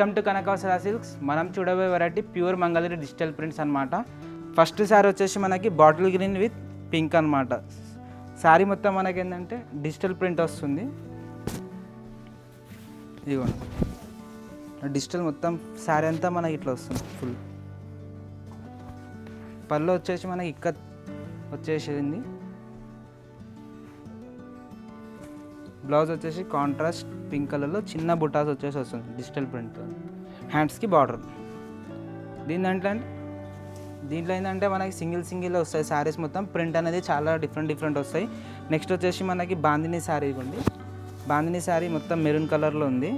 Welcome to కనకవసర silks. మనం చూడబోయే variety pure Mangalagiri digital prints అనమాట. ఫస్ట్ శారీ వచ్చేసి మనకి బాటిల్ గ్రీన్ విత్ పింక్ అనమాట. శారీ మొత్తం మనకి ఏంటంటే డిజిటల్ ప్రింట్ వస్తుంది. ఇదిగోండి డిజిటల్ మొత్తం శారీ అంతా మనకి ఇట్లా వస్తుంది. ఫుల్ పళ్ళు వచ్చేసి మనకి ఇక్కత్ వచ్చేసింది. బ్లౌజ్ వచ్చేసి కాంట్రాస్ట్ పింక్ కలర్లో చిన్న బుటాస్ వచ్చేసి వస్తుంది డిజిటల్ ప్రింట్. హ్యాండ్స్కి బార్డర్. దీంట్లో ఏంటంటే మనకి సింగిల్ వస్తాయి శారీస్ మొత్తం. ప్రింట్ అనేది చాలా డిఫరెంట్ వస్తాయి. నెక్స్ట్ వచ్చేసి మనకి బాందిని శారీ ఉంది. బాందిని శారీ మొత్తం మెరూన్ కలర్లో ఉంది.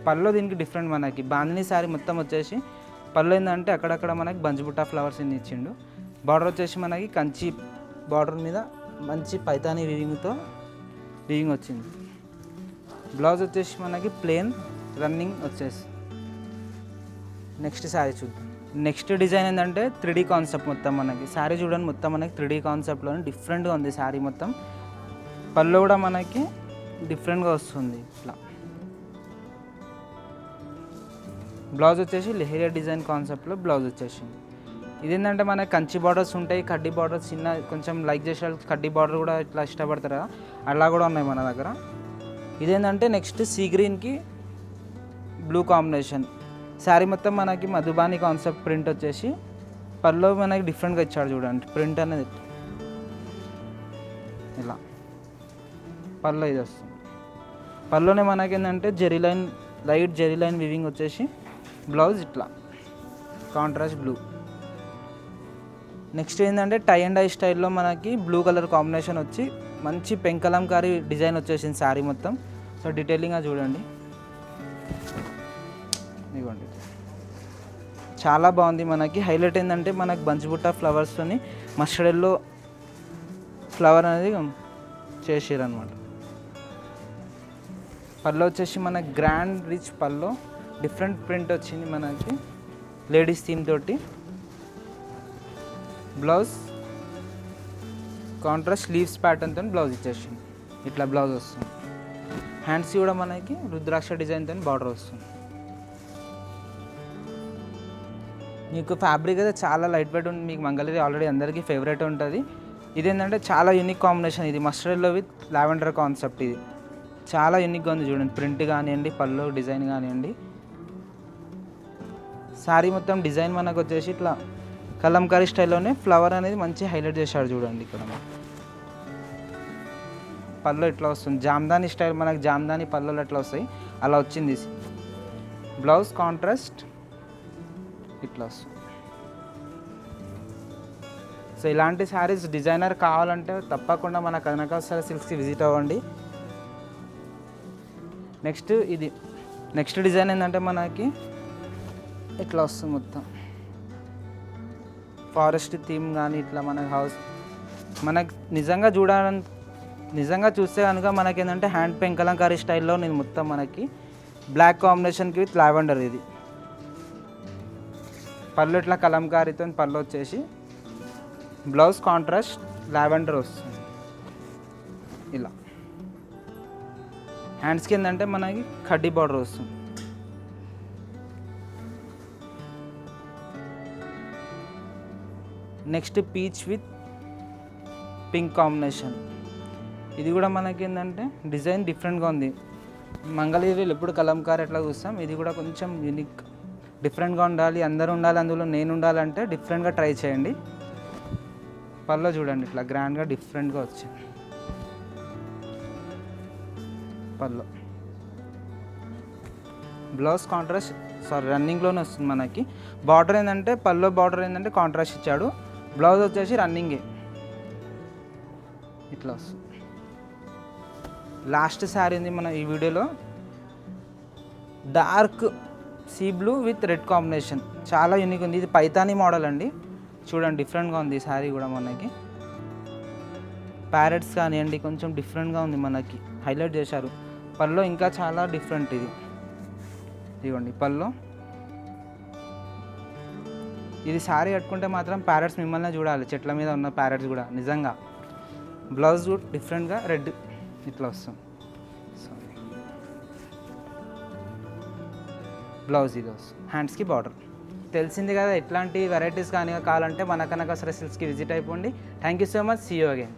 పళ్ళు దీనికి డిఫరెంట్. మనకి బాందిని శారీ మొత్తం వచ్చేసి పళ్ళు ఏంటంటే అక్కడక్కడ మనకి బంచిబుట్టా ఫ్లవర్స్ ఇచ్చిండు. బార్డర్ వచ్చేసి మనకి కంచి బార్డర్ మీద మంచి పైతానీ వీవింగ్ వచ్చింది. బ్లౌజ్ వచ్చేసి మనకి ప్లెయిన్ రన్నింగ్ వచ్చేసి. నెక్స్ట్ శారీ చూద్దాం. నెక్స్ట్ డిజైన్ ఏంటంటే 3D కాన్సెప్ట్ మొత్తం మనకి. శారీ చూడండి మొత్తం మనకి 3D కాన్సెప్ట్లోనే డిఫరెంట్గా ఉంది శారీ మొత్తం. పళ్ళు కూడా మనకి డిఫరెంట్గా వస్తుంది ఇట్లా. బ్లౌజ్ వచ్చేసి లెహరియా డిజైన్ కాన్సెప్ట్లో బ్లౌజ్ వచ్చేసింది. ఇదేంటంటే మనకి కంచి బార్డర్స్ ఉంటాయి, కడ్డీ బార్డర్స్ చిన్న కొంచెం లైక్ చేసే కడ్డీ బార్డర్ కూడా ఇట్లా ఇష్టపడతారు కదా, అలా కూడా ఉన్నాయి మన దగ్గర. ఇదేంటంటే నెక్స్ట్ సీ గ్రీన్కి బ్లూ కాంబినేషన్. శారీ మొత్తం మనకి మధుబాని కాన్సెప్ట్ ప్రింట్ వచ్చేసి పళ్ళు మనకి డిఫరెంట్గా ఇచ్చాడు చూడండి. ప్రింట్ అనేది ఇలా పళ్ళు ఇది వస్తుంది. పళ్ళునే మనకి ఏంటంటే లైట్ జెరీ లైన్ వివింగ్ వచ్చేసి బ్లౌజ్ ఇట్లా కాంట్రాస్ట్ బ్లూ. నెక్స్ట్ ఏంటంటే టై అండ్ డై స్టైల్లో మనకి బ్లూ కలర్ కాంబినేషన్ వచ్చి మంచి పెంకలంకారీ డిజైన్ వచ్చేసింది శారీ మొత్తం. సో డీటెయిలింగ్గా చూడండి. ఇవ్వండి చాలా బాగుంది. మనకి హైలైట్ ఏంటంటే మనకి బంచిబుట్టా ఫ్లవర్స్తోని మస్టర్డ్ ఎల్లో ఫ్లవర్ అనేది చేసారు అనమాట. పళ్ళు వచ్చేసి మనకి గ్రాండ్ రిచ్ పళ్ళు, డిఫరెంట్ ప్రింట్ వచ్చింది మనకి లేడీస్ థీమ్ తోటి. బ్లౌజ్ కాంట్రాస్ట్ స్లీవ్స్ ప్యాటర్న్తో బ్లౌజ్ ఇచ్చేసింది. ఇట్లా బ్లౌజ్ వస్తుంది. హ్యాండ్స్ కూడా మనకి రుద్రాక్ష డిజైన్తో బార్డర్ వస్తుంది. మీకు ఫ్యాబ్రిక్ అయితే చాలా లైట్ వెయిట్ ఉంటుంది. మీకు మంగళగిరి ఆల్రెడీ అందరికీ ఫేవరెట్ ఉంటుంది. ఇదేంటంటే చాలా యూనిక్ కాంబినేషన్. ఇది mustard yellow with lavender concept. ఇది చాలా యూనిక్గా ఉంది చూడండి. ప్రింట్ కానివ్వండి, పళ్ళు డిజైన్ కానివ్వండి. శారీ మొత్తం డిజైన్ మనకు వచ్చేసి ఇట్లా కలంకారీ స్టైల్లోనే ఫ్లవర్ అనేది మంచి హైలైట్ చేశాడు చూడండి. ఇక్కడ పళ్ళు ఇట్లా వస్తుంది. జామ్దాని స్టైల్ మనకి జామ్దాని పళ్ళులు ఎట్లా వస్తాయి అలా వచ్చింది. బ్లౌజ్ కాంట్రాస్ట్ ఇట్లా వస్తుంది. సో ఇలాంటి శారీస్ డిజైనర్ కావాలంటే తప్పకుండా మన కనకవసర సిల్క్స్కి విజిట్ అవ్వండి. నెక్స్ట్ డిజైన్ ఏంటంటే మనకి ఇట్లా వస్తుంది మొత్తం ఫారెస్ట్ థీమ్. కానీ ఇట్లా మనకి హౌస్ మనకి నిజంగా చూస్తే కనుక మనకి ఏంటంటే హ్యాండ్ పెంకలంకారీ స్టైల్లో నేను మొత్తం మనకి బ్లాక్ కాంబినేషన్కి విత్ లావెండర్. ఇది పళ్ళు ఇట్లా కలంకారీతో పళ్ళు వచ్చేసి బ్లౌజ్ కాంట్రాస్ట్ లావెండర్ వస్తుంది ఇలా. హ్యాండ్స్కి ఏంటంటే మనకి కడ్డీ బార్డర్ వస్తుంది. Next peach with pink combination. ఇది కూడా మనకి ఏంటంటే డిజైన్ డిఫరెంట్గా ఉంది. మంగళగిరిలో ఎప్పుడు కలంకారీ ఎట్లా చూస్తాం, ఇది కూడా కొంచెం యూనిక్ డిఫరెంట్గా ఉండాలి. అందరూ ఉండాలి, అందులో నేను ఉండాలంటే డిఫరెంట్గా ట్రై చేయండి. పళ్ళు చూడండి ఇట్లా గ్రాండ్గా డిఫరెంట్గా వచ్చింది పళ్ళు. బ్లౌజ్ కాంట్రాస్ట్ రన్నింగ్లోనే వస్తుంది మనకి. బార్డర్ ఏంటంటే పళ్ళు బార్డర్ ఏంటంటే కాంట్రాస్ట్ ఇచ్చాడు. బ్లౌజ్ వచ్చేసి రన్నింగే ఇట్లా వస్తుంది. లాస్ట్ శారీ ఉంది మన ఈ వీడియోలో, dark sea blue with red combination. చాలా యూనిక్ ఉంది. ఇది పైతానీ మోడల్ అండి. చూడండి డిఫరెంట్గా ఉంది ఈ శారీ కూడా. మనకి ప్యారెట్స్ కానివ్వండి కొంచెం డిఫరెంట్గా ఉంది మనకి హైలైట్ చేశారు. పళ్ళు ఇంకా చాలా డిఫరెంట్. ఇదిగోండి పళ్ళు. ఇది శారీ కట్టుకుంటే మాత్రం ప్యారెట్స్ మిమ్మల్ని చూడాలి, చెట్ల మీద ఉన్న ప్యారెట్స్ కూడా నిజంగా. బ్లౌజ్ కూడా డిఫరెంట్గా రెడ్ ఇట్లా వస్తుంది. బ్లౌజ్ ఇది వస్తుంది, హ్యాండ్స్కి బార్డర్. తెలిసింది కదా, ఎట్లాంటి వెరైటీస్ కానీ కావాలంటే మన కనక సిల్క్స్కి విజిట్ అయిపోండి. Thank you so much, see you again.